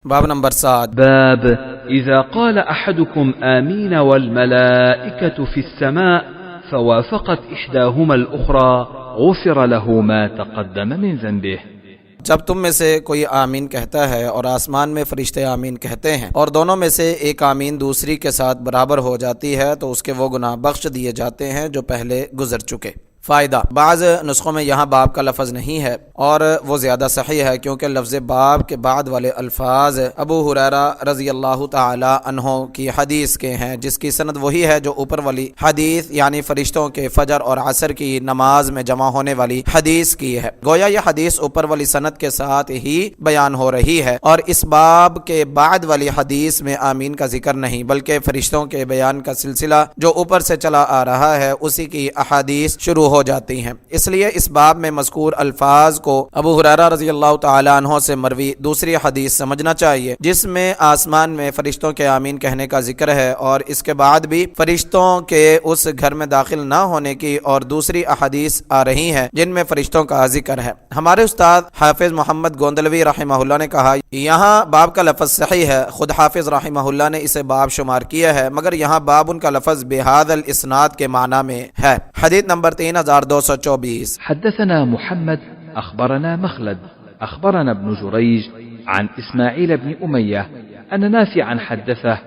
बाब नंबर 7। باب إذا قال أحدكم آمين والملائكة في السماء فوافقت إحداهما الأخرى غفر له ما تقدم من ذنبه। जब तुम में से कोई आमीन कहता है और आसमान में फरिश्ते आमीन कहते हैं और दोनों में से एक आमीन दूसरी के साथ बराबर हो जाती है तो उसके वो गुनाह बख्श दिए जाते हैं जो पहले गुजर चुके। फ़ायदा, बाज़ नुस्खों में यहाँ बाब का लफ्ज़ नहीं है और वो ज़्यादा सही है क्योंकि लफ्ज़ बाब के बाद वाले अल्फाज अबू हुरैरा रज़ी अल्लाह ताला अन्हो की हदीस के हैं, जिसकी सनद वही है जो ऊपर वाली हदीस यानी फ़रिश्तों के फ़जर और असर की नमाज में जमा होने वाली हदीस की है। गोया यह हदीस ऊपर वाली सनद के साथ ही बयान हो रही है और इस बाब के बाद वाली हदीस में आमीन का जिक्र नहीं बल्कि फ़रिश्तों के बयान का सिलसिला जो ऊपर से चला आ रहा है उसी की अहादीस शुरू हो जाती हैं। इसलिए इस बाब में मज़कूर अल्फाज को अबू हुरैरा रज़ी अल्लाह ताला अन्हो से मरवी दूसरी हदीस समझना चाहिए जिसमें आसमान में फरिश्तों के आमीन कहने का जिक्र है और इसके बाद भी फरिश्तों के उस घर में दाखिल ना होने की और दूसरी अहादीस आ रही हैं जिनमें फरिश्तों का जिक्र है। हमारे उस्ताद हाफिज मोहम्मद गोंदलवी रहमहुल्लाह ने कहा यहाँ बाब का लफ्ज़ सही है, खुद हाफिज रहमहुल्लाह ने इसे बाब शुमार किया है मगर यहाँ बाब उनका लफ्ज़ बिहादल इस्नाद के माना में है। हदीस नंबर 3224। حدثنا محمد أخبرنا مخلد أخبرنا ابن جريج عن إسماعيل بن أمية أن نافعا حدثه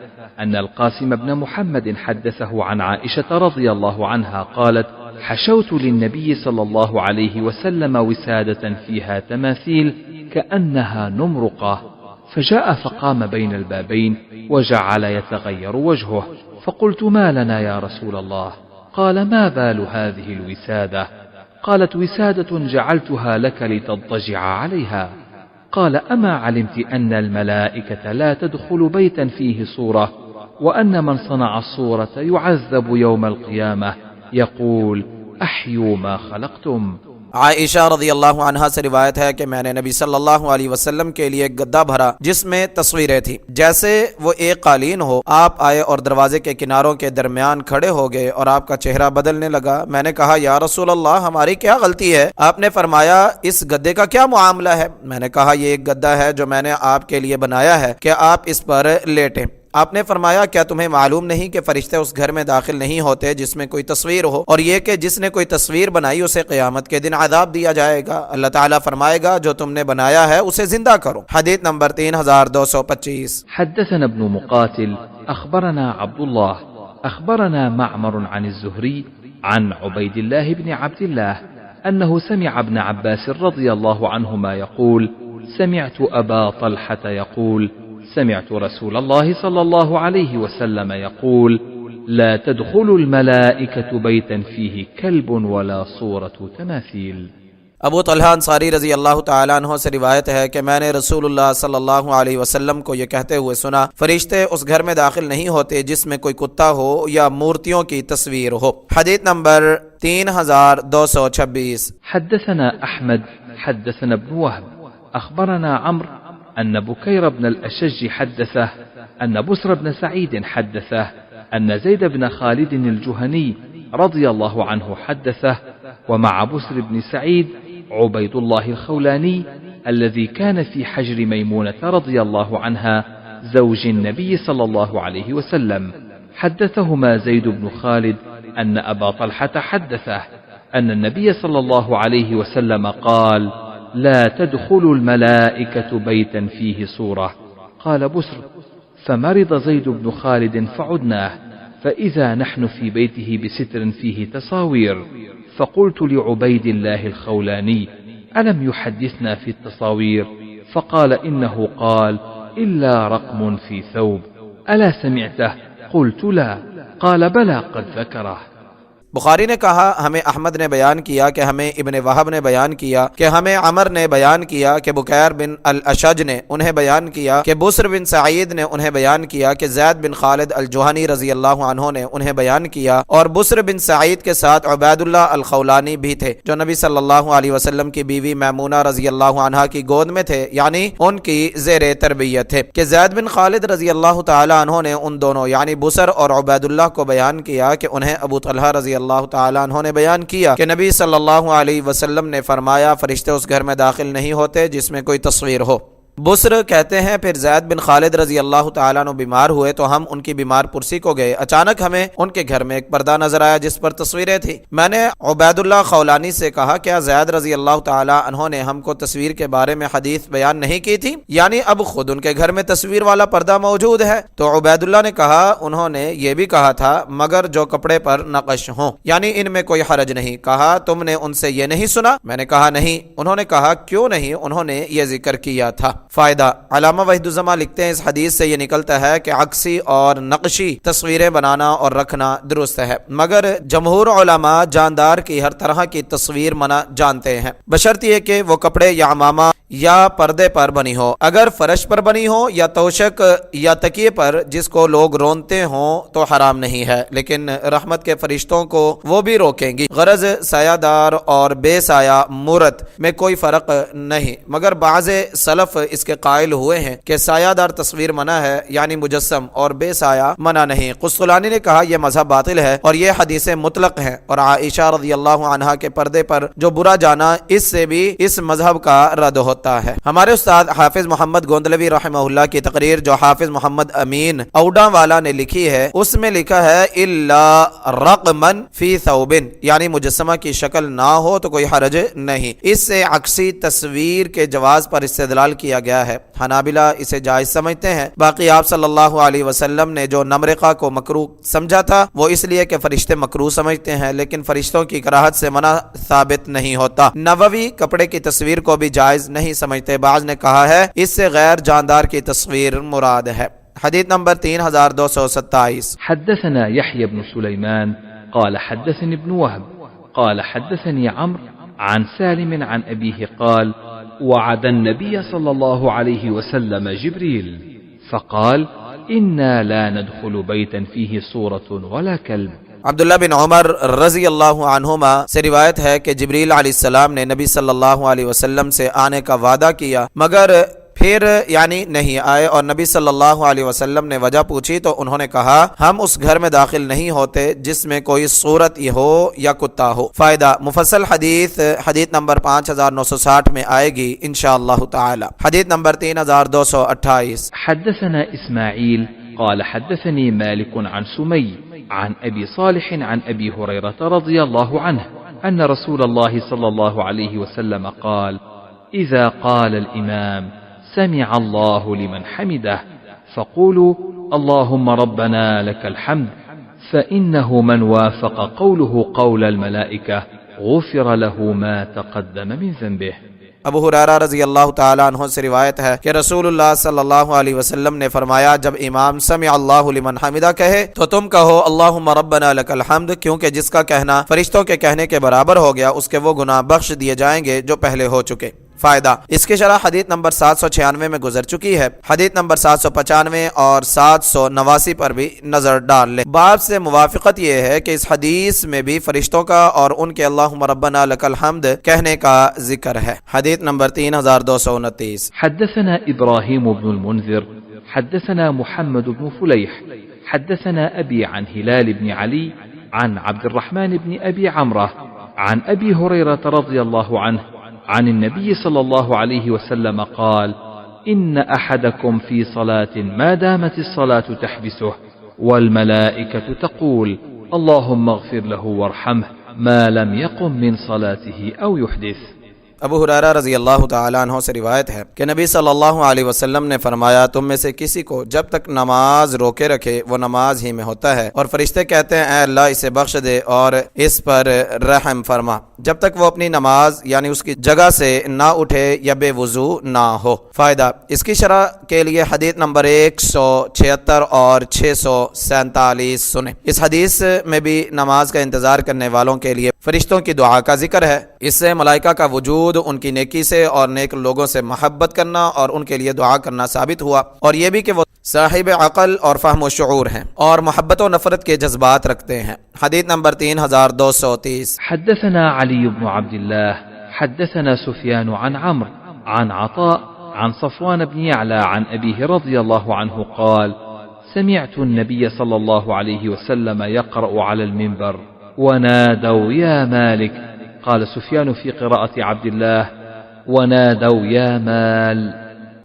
أن القاسم بن محمد حدثه عن عائشة رضي الله عنها قالت: حشوت للنبي صلى الله عليه وسلم وسادة فيها تماثيل كأنها نمرقة، فجاء فقام بين البابين وجعل يتغير وجهه، فقلت: ما لنا يا رسول الله؟ قال: ما بال هذه الوسادة؟ قالت: وسادة جعلتها لك لتضطجع عليها. قال: أما علمت أن الملائكة لا تدخل بيتا فيه صورة، وأن من صنع الصورة يعذب يوم القيامة يقول: أحيوا ما خلقتم। आयशा रज़ी अल्लाह अन्हा से रिवायत है कि मैंने नबी सल्लल्लाहु अलैहि वसल्लम के लिए गद्दा भरा जिसमें तस्वीरें थी जैसे वो एक कालीन हो। आप आए और दरवाजे के किनारों के दरमियान खड़े हो गए और आपका चेहरा बदलने लगा। मैंने कहा, या रसूल अल्लाह, हमारी क्या गलती है? आपने फरमाया, इस गद्दे का क्या मामला है? मैंने कहा, ये एक गद्दा है जो मैंने आपके लिए बनाया है कि आप इस पर लेटें। आपने फरमाया, क्या तुम्हें मालूम नहीं कि फरिश्ते उस घर में दाखिल नहीं होते जिसमें कोई तस्वीर हो और ये कि जिसने कोई तस्वीर बनाई उसे क़यामत के दिन अज़ाब दिया जाएगा। अल्लाह ताला फरमाएगा, जो तुमने बनाया है उसे जिंदा करो। हदीस नंबर 3225। हदथना इब्न मुक़ातिल अख़बरना अब्दुल्लाह अख़बरना मअमर अन ज़ुहरी अन उबैदिल्लाह इब्न अब्दिल्लाह अन्नहु समिअ इब्न अब्बास रज़ियल्लाहु अन्हुमा यक़ूल समिअतु अबा तल्हा यक़ूल سمعت رسول الله صلى الله عليه وسلم يقول: لا تدخل الملائكة بيتا فيه كلب ولا صورة تماثيل। अबू तल्हा अंसारी रज़ी अल्लाह ताला अन्हो से रिवायत है कि मैंने रसूलुल्लाह सल्लल्लाहु अलैहि वसल्लम को ये कहते हुए सुना, फरिश्ते उस घर में दाखिल नहीं होते जिसमें कोई कुत्ता हो या मूर्तियों की तस्वीर हो। हदीस नंबर 3226। हदथना अहमद हदथना इब्न वहब अख़बरना अम्र أن بكير بن الأشج حدثه أن بسر بن سعيد حدثه أن زيد بن خالد الجهني رضي الله عنه حدثه، ومع بسر بن سعيد عبيد الله الخولاني الذي كان في حجر ميمونة رضي الله عنها زوج النبي صلى الله عليه وسلم. حدثهما زيد بن خالد أن أبا طلحة حدثه أن النبي صلى الله عليه وسلم قال: لا تدخل الملائكة بيتا فيه صورة. قال بسر: فمرض زيد بن خالد فعدناه، فإذا نحن في بيته بستر فيه تصاوير، فقلت لعبيد الله الخولاني: ألم يحدثنا في التصاوير؟ فقال: إنه قال: إلا رقم في ثوب. ألا سمعته؟ قلت: لا. قال: بلى قد ذكره। बुखारी ने कहा, हमें अहमद ने बयान किया कि हमें इब्न वहब ने बयान किया कि हमें अमर ने बयान किया कि बुकैर बिन अल अशज ने उन्हें बयान किया कि बुसर बिन सईद ने उन्हें बयान किया कि ज़ैद बिन खालिद अल जुहनी रज़ी अल्लाह अन्हु ने उन्हें बयान किया और बुसर बिन सईद के साथ उबैदुल्लाह अल खौलानी भी थे जो नबी सल्लल्लाहु अलैहि वसल्लम की बीवी मैमूना रज़ी अल्लाह अन्हा की गोद में थे, यानी उनकी ज़ेरे तरबियत थे। कि ज़ैद बिन खालिद रज़ी अल्लाह ताला अन्हु ने उन दोनों यानी बुसर और उबैदुल्लाह को बयान किया कि उन्हें अबू तल्हा रज़ी अल्लाह ताला अन्हु ने बयान किया कि नबी सल्लल्लाहु अलैहि वसल्लम ने फरमाया, फरिश्ते उस घर में दाखिल नहीं होते जिसमें कोई तस्वीर हो। बुस्र कहते हैं फिर ज़ैद बिन खालिद रजी अल्लाह ताला अन्हु बीमार हुए तो हम उनकी बीमार पुरसी को गए। अचानक हमें उनके घर में एक पर्दा नजर आया जिस पर तस्वीरें थी। मैंने उबैदुल्लाह खौलानी से कहा, क्या ज़ैद रजी अल्लाह ताला अन्हु ने हमको तस्वीर के बारे में हदीस बयान नहीं की थी, यानी अब खुद उनके घर में तस्वीर वाला पर्दा मौजूद है? तो उबैदुल्लाह ने कहा, उन्होंने ये भी कहा था मगर जो कपड़े पर नक्श हो, यानी इनमें कोई हरज नहीं। कहा, तुमने उनसे ये नहीं सुना? मैंने कहा नहीं। उन्होंने कहा, क्यों नहीं? उन्होंने ये जिक्र किया था। फायदा, अल्लामा वहीदुज़्ज़मा लिखते हैं इस हदीस से ये निकलता है कि अक्सी और नक्शी तस्वीरें बनाना और रखना दुरुस्त है, मगर जमहूर उलमा जानदार की हर तरह की तस्वीर मना जानते हैं, बशर्ते कि वो कपड़े या अमामा या पर्दे पर बनी हो। अगर फर्श पर बनी हो या तोशक या तकिए पर जिसको लोग रोनते हों तो हराम नहीं है, लेकिन रहमत के फरिश्तों को वो भी रोकेंगी। गरज सायादार और बेसाया मूरत में कोई फर्क नहीं, मगर बाज़े सलफ इसके कायल हुए हैं कि सायादार तस्वीर मना है, यानी मुजस्सम, और बेसाया मना नहीं। कुस्तुलानी ने कहा यह मजहब बातिल है और ये हदीसें मुतलक हैं, और आयशा रज़ियल्लाहु अन्हा के पर्दे पर जो बुरा जाना, इससे भी इस मजहब का रद्द होता है। हमारे उस्ताद हाफिज मोहम्मद गोंदलवी रहमहुल्लाह की तकरीर जो हाफिज मोहम्मद अमीन औडा वाला ने लिखी है, उसमें लिखा है इल्ला रक़मन फी सौबिन, यानी मुजस्समा की शक्ल ना हो तो कोई हरज नहीं। इससे अक्सी तस्वीर के जवाज पर इस्तेदलाल किया गया है। हनाबिला इसे जायज समझते हैं। बाकी आप सल्लल्लाहु अलैहि वसल्लम ने जो नमरिका को मकरूह समझा था वो इसलिए कि फरिश्ते मकरूह समझते हैं, लेकिन फरिश्तों की कराहत से मना साबित नहीं होता। नववी कपड़े की तस्वीर को भी जायज नहीं समझते। बाज ने कहा है इससे गैर जानदार की तस्वीर मुराद है। हदीस नंबर 3227। हद्दसना यहया इब्न सुलैमान قال حدثني ابن وهب قال حدثني عمرو عن سالم عن أبيه قال وعد النبي صلى الله عليه وسلم جبريل فقال إنا لا ندخل بيتا فيه صورة ولا كلب। अब्दुल्ला बिन उमर रजी अल्लाह अन्हुमा से रिवायत है कि जिब्रील अलैहिस्सलाम ने नबी सल्लल्लाहु अलैहि वसल्लम से आने का वादा किया, मगर फिर यानी नहीं आए, और नबी सल्लल्लाहु अलैहि वसल्लम ने वजह पूछी तो उन्होंने कहा हम उस घर में दाखिल नहीं होते जिसमें कोई सूरत हो या कुत्ता हो। फायदा, मुफस्सल हदीस नंबर 5960 में आएगी इंशाअल्लाह ताला। हदीस नंबर 3228। हद्दसना इस्माईल قال حدثني مالك عن سمي عن أبي صالح عن أبي هريرة رضي الله عنه أن رسول الله صلى الله عليه وسلم قال إذا قال الإمام سمع الله لمن حمده فقولوا اللهم ربنا لك الحمد فإنه من وافق قوله قول الملائكة غفر له ما تقدم من ذنبه। अबू हुरैरा रज़ी अल्लाह ताला अन्हु से रिवायत है कि रसूलुल्लाह सल्लल्लाहु अलैहि वसल्लम ने फरमाया, जब इमाम समी अल्लाहु लिमन हमिदा कहे तो तुम कहो अल्लाहुम्मा रब्बना लकल हम्द, क्योंकि जिसका कहना फरिश्तों के कहने के बराबर हो गया उसके वो गुनाह बख्श दिए जाएंगे जो पहले हो चुके। फायदा, इसकी शरह हदीस नंबर 796 में गुजर चुकी है। हदीस नंबर 795 और 789 पर भी नजर डाल ले। बाब से मुवाफिकत यह है कि इस हदीस में भी फरिश्तों का और उनके अल्लाहुम्मा रब्बना लकल हम्द कहने का जिक्र है। हदीस नंबर 3229। हद्दसना इब्राहीम इब्नुल मुनज़िर हद्दसना मुहम्मद इब्नु फुलैह हद्दसना अबी अन हिलाल इब्न अली अन अब्दुर्रहमान इब्न अबी अमरा अन अबी हुरैरह रज़ियल्लाहु अन्हु عن النبي صلى الله عليه وسلم قال إن أحدكم في صلاة ما دامت الصلاة تحبسه والملائكة تقول اللهم اغفر له وارحمه ما لم يقم من صلاته أو يحدث। अबू हुरैरा रज़ी अल्लाह ताला अन्हु से रिवायत है कि नबी सल्लल्लाहु अलैहि वसल्लम ने फरमाया, तुम में से किसी को जब तक नमाज रोके रखे वो नमाज ही में होता है, और फरिश्ते कहते हैं ऐ अल्लाह इसे बख्श दे और इस पर रहम फरमा, जब तक वो अपनी नमाज यानी उसकी जगह से ना उठे या बेवुजू ना हो। फायदा, इसकी शरह के लिए हदीस नंबर 176 और 647 सुने। इस हदीस में भी नमाज का इंतजार करने वालों के लिए फरिश्तों की दुआ का जिक्र है। इससे मलाइका का वजूद, उनकी नेकी से और नेक लोगों से मोहब्बत करना और उनके लिए दुआ करना साबित हुआ, और ये भी कि वो साहिब अक़ल और फ़हम व शऊर हैं और मोहब्बत व नफ़रत के जज्बात रखते हैं। हदीस नंबर 3230। हद्दसना अली इब्न अब्दिल्लाह हद्दसना सुफयान अन अम्र अन अता अन सफ़वान इब्न यअला अन अबीहि रज़ियल्लाहु अन्हु क़ाल سمعت النبي صلى الله عليه وسلم يقرأ على المنبر ونادوا يا مالك قال سفيان في قراءة عبد الله ونادوا يا مال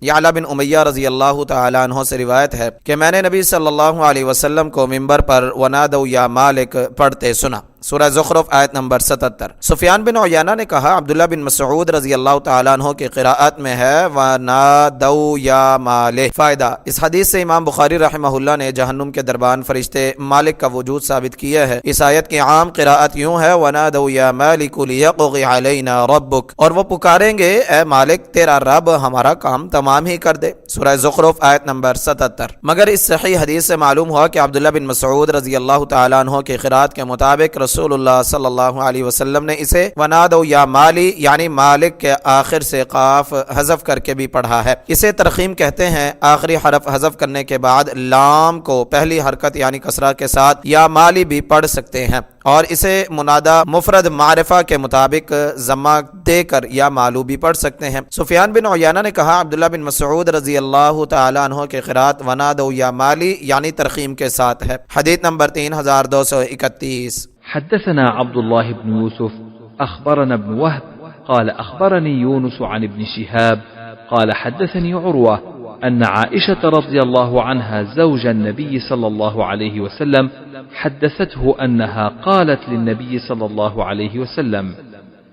याला बिन उमैया रजी अल्लाह तआला अन्हु से रिवायत है कि मैंने नबी सल्लल्लाहु अलैहि वसल्लम को मिंबर पर वनादौ या मालिक पढ़ते सुना। सूरह ज़ुखरुफ आयत नंबर 77। सुफियान बिन उयैना ने कहा अब्दुल्ला बिन मसऊद रजी अल्लाह तआला अन्हु की क़िराअत में है वनादौ या मालिक। फ़ायदा, इस हदीस से इमाम बुखारी रहमहुल्लाह ने जहन्नुम के दरबान फरिश्ते मालिक का वजूद साबित किया है। इस आयत की आम क़िराअत यूँ है वनादौ या मालिक लियक़ज़ि अलैना रब्बुक, और वो पुकारेंगे ए मालिक तेरा रब हमारा काम तमाम ही कर दे। सूरह ज़ुखरुफ आयत नंबर 77। मगर इस सही हदीस से मालूम हुआ कि अब्दुल्ला बिन मसऊद रजी अल्लाह तआला अन्हु की क़िराअत के मुताबिक रसूलुल्लाह सल्लल्लाहु अलैहि वसल्लम ने इसे वनादौ या माली यानी मालिक के आखिर से काफ हज़फ करके भी पढ़ा है। इसे तरखीम कहते हैं। आखिरी हरफ हज़फ करने के बाद लाम को पहली हरकत यानी कसरा के साथ या माली भी पढ़ सकते हैं, और इसे मुनादा मुफरद मारिफा के मुताबिक जमा देकर या मालू भी पढ़ सकते हैं। सुफियान बिन उयैना ने कहा अब्दुल्ला बिन मसऊद रजी अल्लाह तआला अन्हु के क़िराअत वनादौ या माली यानी तरखीम के साथ है। हदीस नंबर 3231। حدثنا عبد الله بن يوسف أخبرنا ابن وهب قال أخبرني يونس عن ابن شهاب قال حدثني عروة أن عائشة رضي الله عنها زوج النبي صلى الله عليه وسلم حدثته أنها قالت للنبي صلى الله عليه وسلم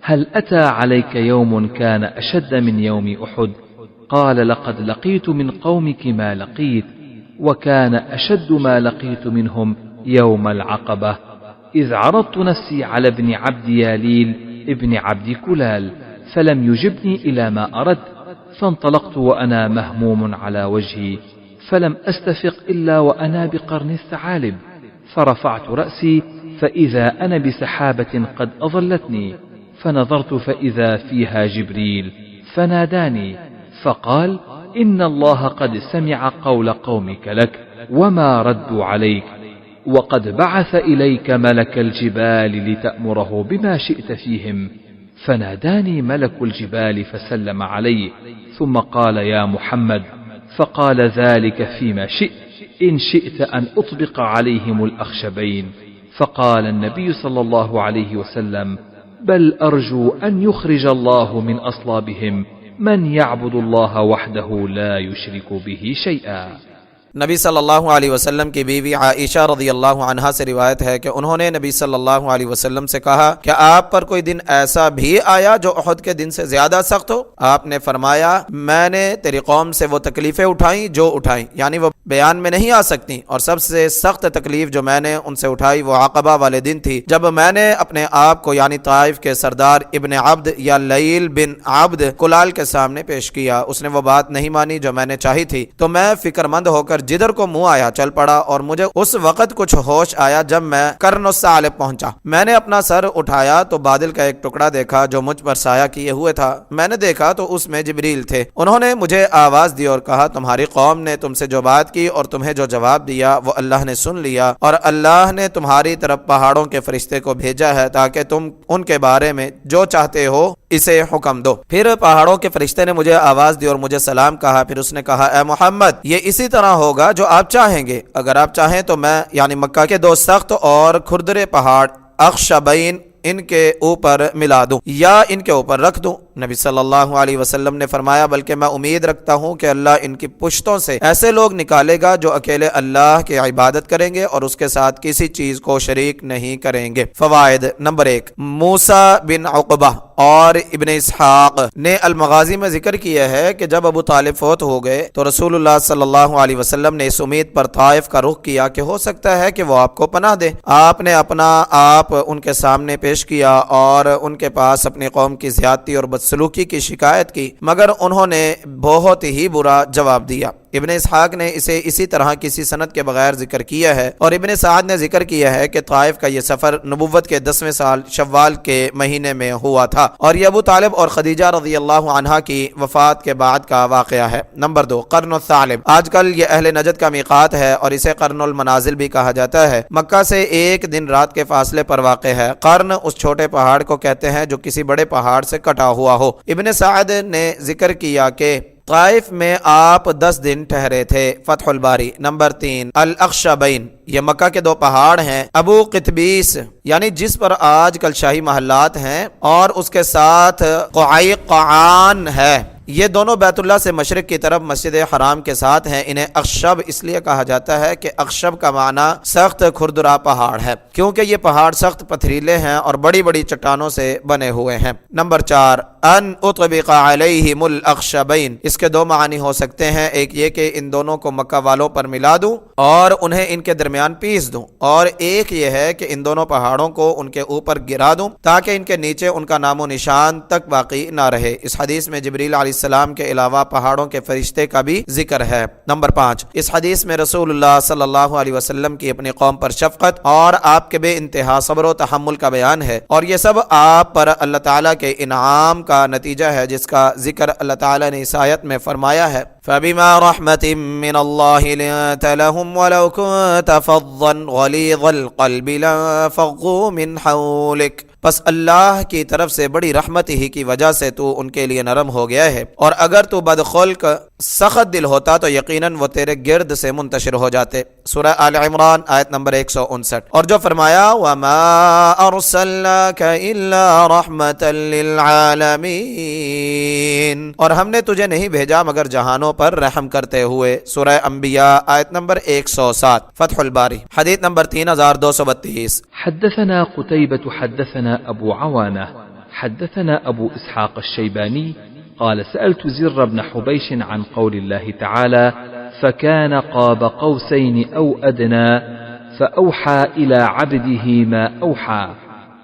هل أتى عليك يوم كان أشد من يوم أحد؟ قال لقد لقيت من قومك ما لقيت، وكان أشد ما لقيت منهم يوم العقبة إذ عرضت نفسي على ابن عبد ياليل ابن عبد كلال فلم يجبني إلى ما أردت، فانطلقت وأنا مهموم على وجهي فلم أستفق إلا وأنا بقرن الثعالب، فرفعت رأسي فإذا أنا بسحابة قد أظلتني، فنظرت فإذا فيها جبريل فناداني فقال إن الله قد سمع قول قومك لك وما ردوا عليك، وقد بعث إليك ملك الجبال لتأمره بما شئت فيهم، فناداني ملك الجبال فسلم علي ثم قال يا محمد، فقال ذلك فيما شئت إن شئت أن أطبق عليهم الأخشبين، فقال النبي صلى الله عليه وسلم بل أرجو أن يخرج الله من أصلابهم من يعبد الله وحده لا يشرك به شيئا। नबी सल्लल्लाहु अलैहि वसल्लम की बीवी आयशा रज़ियल्लाहु अन्हा से रिवायत है कि उन्होंने नबी सल्लल्लाहु अलैहि वसल्लम से कहा क्या आप पर कोई दिन ऐसा भी आया जो उहद के दिन से ज्यादा सख्त हो? आपने फरमाया मैंने तेरी कौम से वो तकलीफें उठाई जो उठाई, यानी वो बयान में नहीं आ सकती, और सबसे सख्त तकलीफ जो मैंने उनसे उठाई वो अक़बा वाले दिन थी जब मैंने अपने आप को यानी ताइफ के सरदार इब्न अब्द या लईल बिन अब्द कुलाल के सामने पेश किया। उसने वो बात नहीं मानी जो मैंने चाही थी, तो मैं फिक्रमंद होकर जिधर को मुंह आया चल पड़ा, और मुझे उस वक्त कुछ होश आया जब मैं कर्नुस्सालिब पहुंचा। मैंने अपना सर उठाया तो बादल का एक टुकड़ा देखा जो मुझ पर साया किए हुए था। मैंने देखा तो उसमें जिब्रील थे। उन्होंने मुझे आवाज दी और कहा तुम्हारी कौम ने तुमसे जो बात की और तुम्हें जो जवाब दिया वो अल्लाह ने सुन लिया, और अल्लाह ने तुम्हारी तरफ पहाड़ों के फरिश्ते को भेजा है ताकि तुम उनके बारे में जो चाहते हो इसे हुक्म दो। फिर पहाड़ों के फरिश्ते ने मुझे आवाज दी और मुझे सलाम कहा। फिर उसने कहा ए मोहम्मद ये इसी तरह होगा जो आप चाहेंगे। अगर आप चाहें तो मैं यानी मक्का के दो सख्त और खुरदरे पहाड़ अख्शबैन इनके ऊपर मिला दूं या इनके ऊपर रख दूं। नबी सल्लल्लाहु अलैहि वसल्लम ने फरमाया बल्कि मैं उम्मीद रखता हूं कि अल्लाह इनकी पुश्तों से ऐसे लोग निकालेगा जो अकेले अल्लाह की इबादत करेंगे और उसके साथ किसी चीज को शरीक नहीं करेंगे। फवाइद नंबर 1, मूसा बिन उक़बा और इब्न इसहाक ने अल-मग़ाज़ी में जिक्र किया है कि जब अबू तालिब फौत हो गए तो रसूलुल्लाह सल्लल्लाहु अलैहि वसल्लम ने इस उम्मीद पर ताइफ का रुख किया कि हो सकता है कि वो आपको पनाह दे। आपने अपना आप उनके सामने पेश किया और उनके पास अपनी कौम की ज़्यादती और बदसलूकी की शिकायत की, मगर उन्होंने बहुत ही बुरा जवाब दिया। इब्न इसहाक ने इसे इसी तरह किसी सनद के बगैर जिक्र किया है, और इब्न साद ने जिक्र किया है कि ताइफ का यह सफर नबुव्वत के 10वें साल शव्वाल के महीने में हुआ था, और यह अबू तालिब और खदीजा रज़ियल्लाहु अन्हा की वफात के बाद का वाक़या है। नंबर 2, कर्नुस्सालिब। आजकल यह अहले नजद का मीक़ात है और इसे कर्नुल मनाजिल भी कहा जाता है। मक्का से एक दिन रात के फासले पर वाक़ है। कर्न उस छोटे पहाड़ को कहते हैं जो किसी बड़े पहाड़ से कटा हुआ हो। इब्न साद ने जिक्र किया कि ताइफ में आप 10 दिन ठहरे थे। फतहुल बारी। नंबर 3, अल अख्शबैन। ये मक्का के 2 पहाड़ हैं। अबू क़ितबीस यानी जिस पर आज कल शाही महल्लात हैं और उसके साथ क़ुआन है, ये दोनों बैतुल्लाह से मशरिक की तरफ मस्जिद हराम के साथ हैं। इन्हें अक्षब इसलिए कहा जाता है कि अक्षब का माना सख्त खुरदुरा पहाड़ है, क्योंकि ये पहाड़ सख्त पथरीले हैं और बड़ी बड़ी चट्टानों से बने हुए हैं। नंबर 4, अन उतबिका अलैहिमुल अक्षबैन। इसके दो मानी हो सकते हैं, एक ये कि इन दोनों को मक्का वालों पर मिला दूं और उन्हें इनके दरमियान पीस दूं, और एक ये है कि इन दोनों पहाड़ों को उनके ऊपर गिरा दूं ताकि इनके नीचे उनका नामो निशान तक बाकी ना रहे। इस हदीस में जिब्रील अलैहिस्सलाम के अलावा पहाड़ों के फरिश्ते का भी जिक्र है। नंबर 5, इस हदीस में रसूलुल्लाह सल्लल्लाहु अलैहि वसल्लम की अपनी कौम पर शफकत और आपके बेइंतहा सब्र व तहम्मुल का बयान है, और ये सब आप पर अल्लाह ताला के इनाम का नतीजा है, जिसका जिक्र अल्लाह ताला ने इस आयत में फरमाया है, फबिमा रहमतिम मिनल्लाहि लिंत लहुम वलौ कुंत फज़्ज़न गलीज़ल क़ल्बि लंफ़ज़्ज़ू मिन हौलिक। बस अल्लाह की तरफ से बड़ी रहमत ही की वजह से तू उनके लिए नरम हो गया है, और अगर तू बदखुल्क सख्त दिल होता तो यकीनन वो तेरे गिर्द से मुंतशिर हो जाते। सूरह आल इमरान आयत नंबर 159। और जो फरमाया वमा अरसलनाका इल्ला रहमतल लिल आलमीन, और हमने तुझे नहीं भेजा मगर जहानों पर रहम करते हुए। सूरह अंबिया आयत नंबर 107। फतहुल बारी हदीस नंबर 3232। حدثنا قتيبة حدثنا أبو عوانة حدثنا أبو إسحاق الشيباني قال سألت زر بن حبيش عن قول الله تعالى فكان قاب قوسين أو أدنى فأوحى إلى عبده ما أوحى.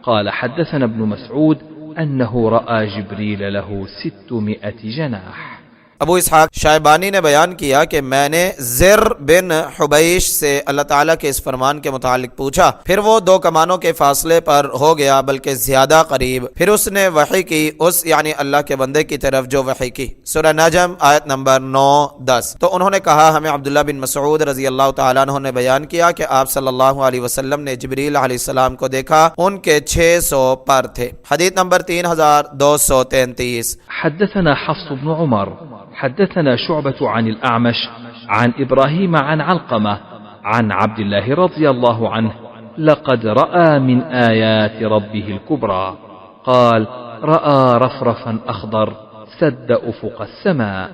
قال حدثنا ابن مسعود أنه رأى جبريل له 600 جناح. अबू इसहाक शायबानी ने बयान किया कि मैंने ज़िर बिन हुबैश से अल्लाह ताला के इस फरमान के मुतालिक पूछा, फिर वो दो कमानों के फासले पर हो गया बल्कि ज्यादा करीब। फिर उसने वही की, उस यानी अल्लाह के बंदे की तरफ जो वही की। सूरह नजम आयत नंबर 9-10। तो उन्होंने कहा हमें अब्दुल्लाह बिन मसऊद रजी अल्लाह तआला अन्हु ने बयान किया कि आप सल्लल्लाहु अलैहि वसल्लम ने जिब्रील अलैहिस्सलाम को देखा, उनके 600 पर थे। हदीस नंबर 3233। حدثنا حفص بن عمر حدثنا شعبة عن الأعمش عن إبراهيم عن علقمة عن عبد الله رضي الله عنه لقد رأى من آيات ربه الكبرى. قال رأى رفرفا أخضر سد أفق السماء.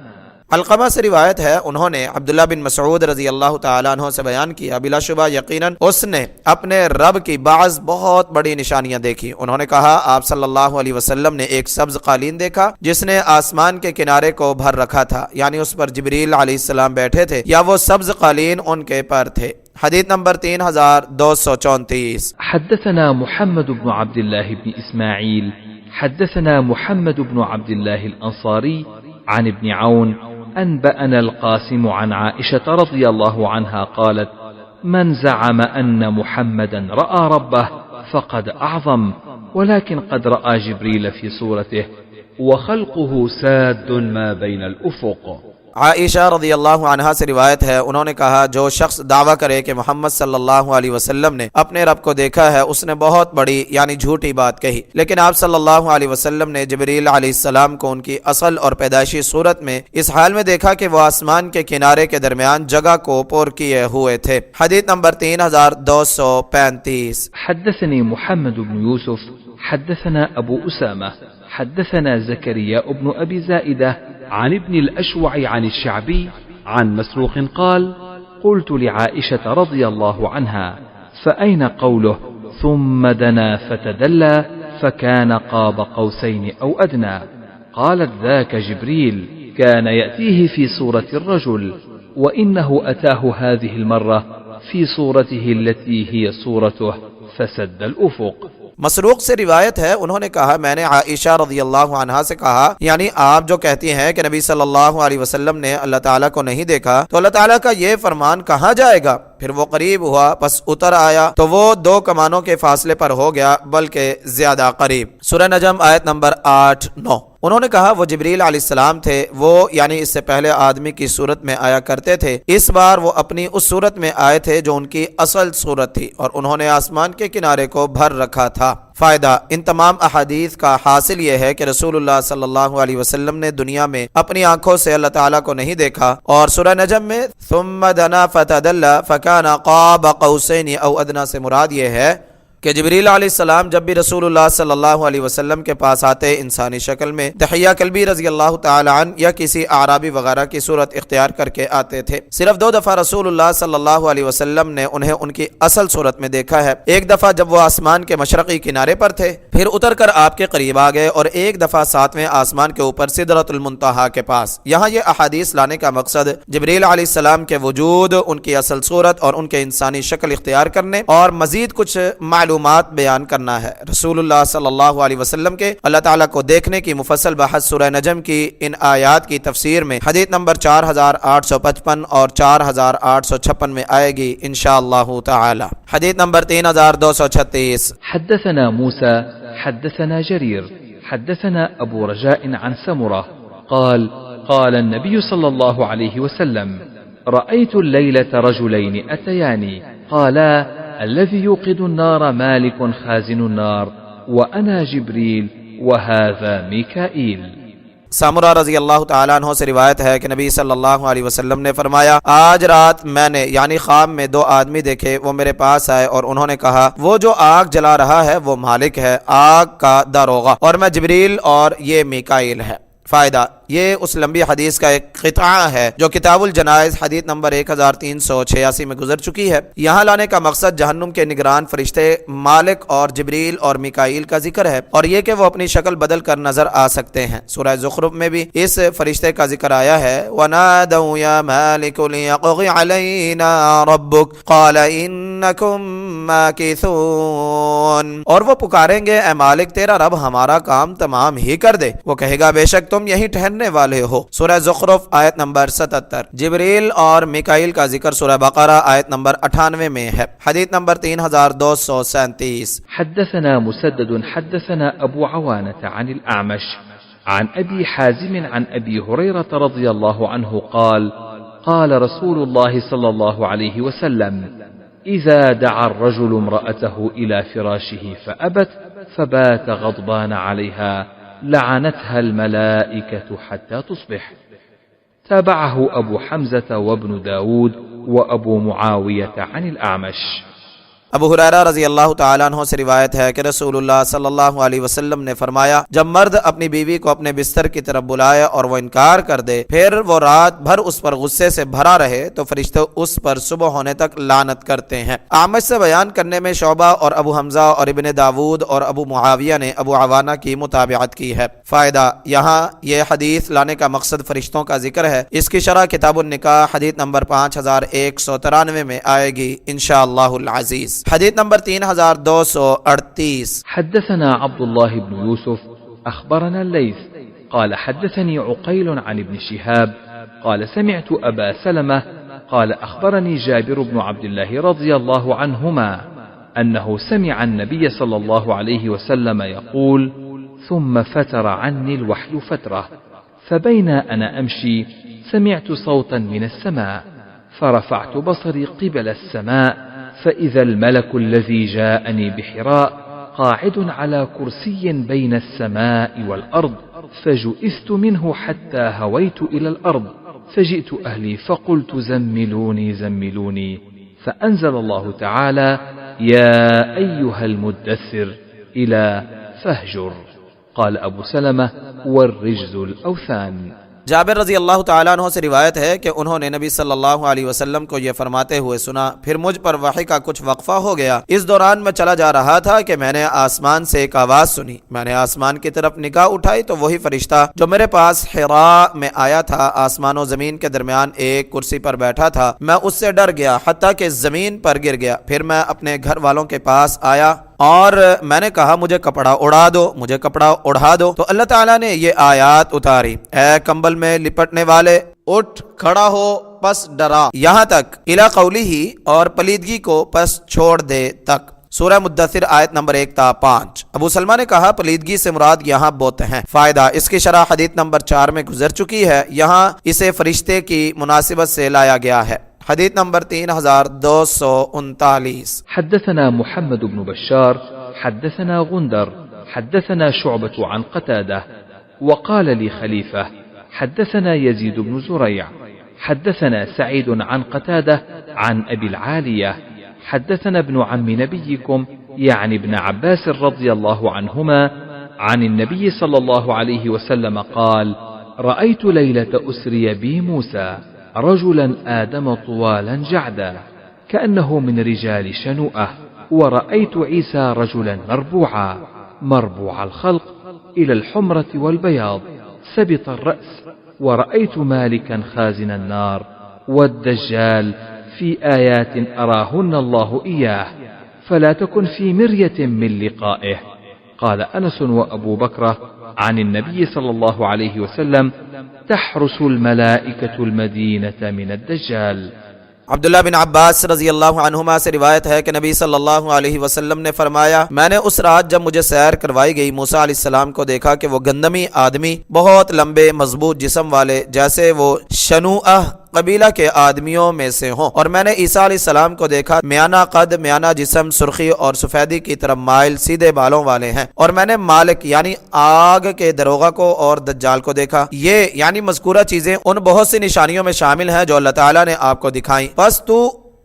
अलकमा से रिवायत है, उन्होंने अब्दुल्ला बिन मसऊद रजी अल्लाह तआला अन्हु से बयान किया, बिलाशुबा यकीनन उसने अपने रब की बाज़ बहुत बड़ी निशानियां देखी। उन्होंने कहा आप सल्लल्लाहु अलैहि वसल्लम ने एक सब्ज कालीन देखा जिसने आसमान के किनारे को भर रखा था, यानी उस पर जिब्रील अलैहिस्सलाम बैठे थे या वो सब्ज कालीन उनके पर थे। हदीस नंबर 3234। حدثنا محمد بن عبد الله بن إسماعيل حدثنا محمد بن عبد الله الأنصاري عن ابن عون أنبأنا القاسم عن عائشة رضي الله عنها قالت من زعم أن محمدا رأى ربه فقد أعظم، ولكن قد رأى جبريل في صورته وخلقه ساد ما بين الأفق. आयशा रज़ी अल्लाहु अन्हा से रिवायत है, उन्होंने कहा जो शख्स दावा करे कि मोहम्मद सल्लल्लाहु अलैहि वसल्लम ने अपने रब को देखा है उसने बहुत बड़ी यानी झूठी बात कही। लेकिन आप सल्लल्लाहु अलैहि वसल्लम ने जिब्रील अलैहिस्सलाम को उनकी असल और पैदाइशी सूरत में इस हाल में देखा कि वो आसमान के किनारे के दरमियान जगह को पोर किए हुए थे। हदीस नंबर 3235। حدثني محمد بن يوسف حدثنا أبو أسامة حدثنا زكريا بن أبي زائدة عن ابن الأشوع عن الشعبي عن مسروق قال قلت لعائشة رضي الله عنها فأين قوله ثم دنا فتدلى فكان قاب قوسين أو أدنى؟ قالت ذاك جبريل كان يأتيه في صورة الرجل وإنه أتاه هذه المرة في صورته التي هي صورته فسد الأفق. मसरूक से रिवायत है, उन्होंने कहा मैंने आयशा रज़ी अल्लाहु अन्हा से कहा, यानी आप जो कहती हैं कि नबी सल्लल्लाहु अलैहि वसल्लम ने अल्लाह ताला को नहीं देखा तो अल्लाह ताला का ये फरमान कहाँ जाएगा? फिर वो करीब हुआ, बस उतर आया तो वो दो कमानों के फासले पर हो गया बल्कि ज्यादा करीब। सूरह नजम आयत नंबर 8-9। उन्होंने कहा वो जिब्रील अलैहिस्सलाम थे, वो यानी इससे पहले आदमी की सूरत में आया करते थे, इस बार वो अपनी उस सूरत में आए थे जो उनकी असल सूरत थी और उन्होंने आसमान के किनारे को भर रखा था। फायदा इन तमाम अहादीस का हासिल यह है कि रसूलुल्लाह सल्लल्लाहु अलैहि वसल्लम ने दुनिया में अपनी आंखों से अल्लाह ताला को नहीं देखा, और सूरह नजम में सुम्मा दना फतदल्ला फकाना क़ाब क़ौसैन औ अदना से मुराद यह है कि जिब्रील अलैहिस्सलाम जब भी रसूलुल्लाह सल्लल्लाहु अलैहि वसल्लम के पास आते इंसानी शक्ल में, दहिया कल्बी रज़ी अल्लाह ताला अन्हु या किसी आराबी वगैरह की सूरत इख्तियार करके आते थे। सिर्फ 2 दफ़ा रसूलुल्लाह सल्लल्लाहु अलैहि वसल्लम ने उन्हें उनकी असल सूरत में देखा है। एक दफ़ा जब वो आसमान के मशरक़ी किनारे पर थे, फिर उतर कर आपके करीब आ गए, और एक दफ़ा 7वें आसमान के ऊपर सिदरतुल मुंतहा के पास। यहाँ ये अहादीस लाने का मकसद जिब्रील अलैहिस्सलाम के वजूद, उनकी असल सूरत और उनके इंसानी शक्ल इख्तियार करने और मजीद कुछ मालूमात बयान करना है। रसूलुल्लाह सल्लल्लाहु अलैहि वसल्लम के अल्लाह ताला को देखने की मुफस्सल बहस सूरह नजम की इन आयात की तफसीर में हदीस नंबर 4855 और 4856 में आएगी इंशाअल्लाह ताला। हदीस नंबर 3236। حدثنا موسى حدثنا جرير حدثنا أبو رجاء عن سمرة قال قال النبي صلى الله عليه وسلم رأيت الليلة رجلين أتياني قالا الذي يوقد النار مالك خازن النار وأنا جبريل وهذا ميكائيल। सामुरा रज़ी अल्लाह ताला अन्हु से रिवायत है कि नबी सल्लल्लाहु अलैहि वसल्लम ने फरमाया, आज रात मैंने यानी ख्वाब में 2 आदमी देखे। वो मेरे पास आए और उन्होंने कहा, वो जो आग जला रहा है वो मालिक है, आग का दारोगा, और मैं जिब्रील और ये मीकाईल है। फ़ायदा, ये उस लंबी हदीस का एक क़िता है जो किताबुल जनाइज़ हदीस नंबर 1386 में गुजर चुकी है। यहाँ लाने का मकसद जहन्नुम के निगरान फरिश्ते मालिक और जिब्रील और मिकाईल का जिक्र है, और ये कि वो अपनी शक्ल बदल कर नजर आ सकते हैं। सूरह ज़ुख़रुफ़ में भी इस फरिश्ते का जिक्र आया है, वनादऊ या मालिकु लियक़ज़ि अलैना रब्बुक क़ाल इन्नकुम माकिसून, और वो पुकारेंगे, ए मालिक तेरा रब हमारा काम तमाम ही कर दे। वो कहेगा, बेशक तुम यही ठहरने वाले हो। सूरह ज़ुख़रुफ़ आयत नंबर 77। जिब्रील और मिकाईल का जिक्र सूरह बक़रा आयत नंबर 98 में है। हदीस नंबर 3237। حدثنا مسدد حدثنا أبو عوانة عن الأعمش عن أبي حازم عن أبي هريرة رضي الله عنه قال قال رسول الله صلى الله عليه وسلم إذا دعا الرجل امرأته إلى فراشه فأبت فبات غضبان عليها لعنتها الملائكة حتى تصبح. تابعه أبو حمزة وابن داود وأبو معاوية عن الأعمش. अबू हुरैरा रज़ी अल्लाह ताला अन्हु से रिवायत है कि रसूलुल्लाह सल्लल्लाहु अलैहि वसल्लम ने फरमाया, जब मर्द अपनी बीवी को अपने बिस्तर की तरफ बुलाए और वो इनकार कर दे, फिर वो रात भर उस पर गुस्से से भरा रहे, तो फरिश्ते उस पर सुबह होने तक लानत करते हैं। आमश से बयान करने में शोबा और अबू हमजा और इब्ने दाऊद और अबू मुआविया ने अबू अवाना की मुताबिअत की है। फ़ायदा, यहाँ ये हदीस लाने का मकसद फरिश्तों का जिक्र है। इसकी शरह किताबुन निकाह हदीस नंबर 5193 में आएगी इंशाअल्लाहुल अज़ीज़। हदीस नंबर 3238। حدثنا عبد الله بن يوسف أخبرنا الليث قال حدثني عقيل عن ابن شهاب قال سمعت أبا سلمة قال أخبرني جابر بن عبد الله رضي الله عنهما أنه سمع النبي صلى الله عليه وسلم يقول ثم فتر عني الوحي فترة فبين أنا أمشي سمعت صوتا من السماء فرفعت بصري قبل السماء فإذا الملك الذي جاءني بحراء قاعد على كرسي بين السماء والأرض فجئست منه حتى هويت إلى الأرض فجئت أهلي فقلت زملوني زملوني فأنزل الله تعالى يا أيها المدثر إلى فهجر قال أبو سلمة والرجز الأوثان। जाबिर रज़ी अल्लाह ताला अन्हु से रिवायत है कि उन्होंने नबी सल्लल्लाहु अलैहि वसल्लम को यह फरमाते हुए सुना, फिर मुझ पर वही का कुछ वक्फा हो गया। इस दौरान मैं चला जा रहा था कि मैंने आसमान से एक आवाज़ सुनी। मैंने आसमान की तरफ निगाह उठाई तो वही फरिश्ता जो मेरे पास हिरा में आया था, आसमान और ज़मीन के दरमियान एक कुर्सी पर बैठा था। मैं उससे डर गया हत्ता कि ज़मीन पर गिर गया। फिर मैं अपने घर वालों के पास आया और मैंने कहा, मुझे कपड़ा उड़ा दो, मुझे कपड़ा उड़ा दो। तो अल्लाह ताला ने ये आयात उतारी, ए कंबल में लिपटने वाले उठ खड़ा हो, पस डरा, यहाँ तक इला कौलिही और पलीदगी को पस छोड़ दे तक। सूरह मुद्दसिर आयत नंबर 1 था 5। अबू सलमा ने कहा, पलीदगी से मुराद यहाँ बुत हैं। फायदा, इसकी शरह हदीस नंबर 4 में गुजर चुकी है। यहाँ इसे फरिश्ते की मुनासिबत से लाया गया है। हदीस नंबर 3239। حدثنا محمد بن بشار حدثنا غندر حدثنا شعبة عن قتادة وقال لي خليفة حدثنا يزيد بن زريع حدثنا سعيد عن قتادة عن أبي العالية حدثنا ابن عم نبيكم يعني ابن عباس رضي الله عنهما عن النبي صلى الله عليه وسلم قال: رأيت ليلة أسري بي موسى رجلا آدم طوالا جعدا كأنه من رجال شنوءة، ورأيت عيسى رجلا مربوع الخلق إلى الحمرة والبياض سبط الرأس، ورأيت مالكا خازن النار، والدجال في آيات أراهن الله إياه، فلا تكن في مرية من لقائه. قال أنس وأبو بكر عن النبي صلى الله عليه وسلم: تحرس الملائكة المدينة من الدجال। अब्दुल्ला बिन अब्बास रजी अल्लाह अन्हुमा से रिवायत है कि नबी सल्लल्लाहु अलैहि वसल्लम ने फरमाया, मैंने उस रात जब मुझे सैर करवाई गई मूसा अलैहिस्सलाम को देखा कि वो गंदमी आदमी बहुत लंबे मजबूत जिस्म वाले, जैसे वो शनूअह कबीला के आदमियों में से हों, और मैंने ईसा अलैहिस्सलाम को देखा म्याना कद, म्याना जिस्म, सुर्खी और सफेदी की तरफ माइल, सीधे बालों वाले हैं। और मैंने मालिक यानी आग के दरोगा को और दज्जाल को देखा। ये यानी मज़कूरा चीजें उन बहुत सी निशानियों में शामिल हैं जो अल्लाह ताला ने आपको दिखाई। बस तू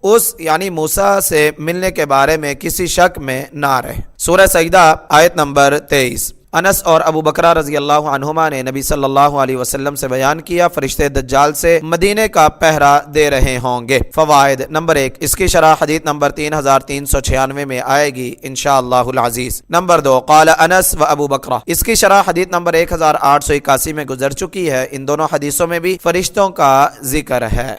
उस यानी मूसा से मिलने के बारे में किसी शक में ना रहे। सूरह सजदा आयत नंबर 23। अनस और अबू बकरा रजी अल्लाह अन्हुमा ने नबी सल्लल्लाहु अलैहि वसल्लम से बयान किया, फरिश्ते दज्जाल से मदीने का पहरा दे रहे होंगे। फवाइद नंबर 1, इसकी शरह हदीस नंबर 3396 में आएगी इंशाअल्लाहुल अज़ीज़। नंबर 2, क़ाल अनस व अबू बकरा, इसकी शरह हदीस नंबर 1881 में गुजर चुकी है। इन दोनों हदीसों में भी फरिश्तों का जिक्र है।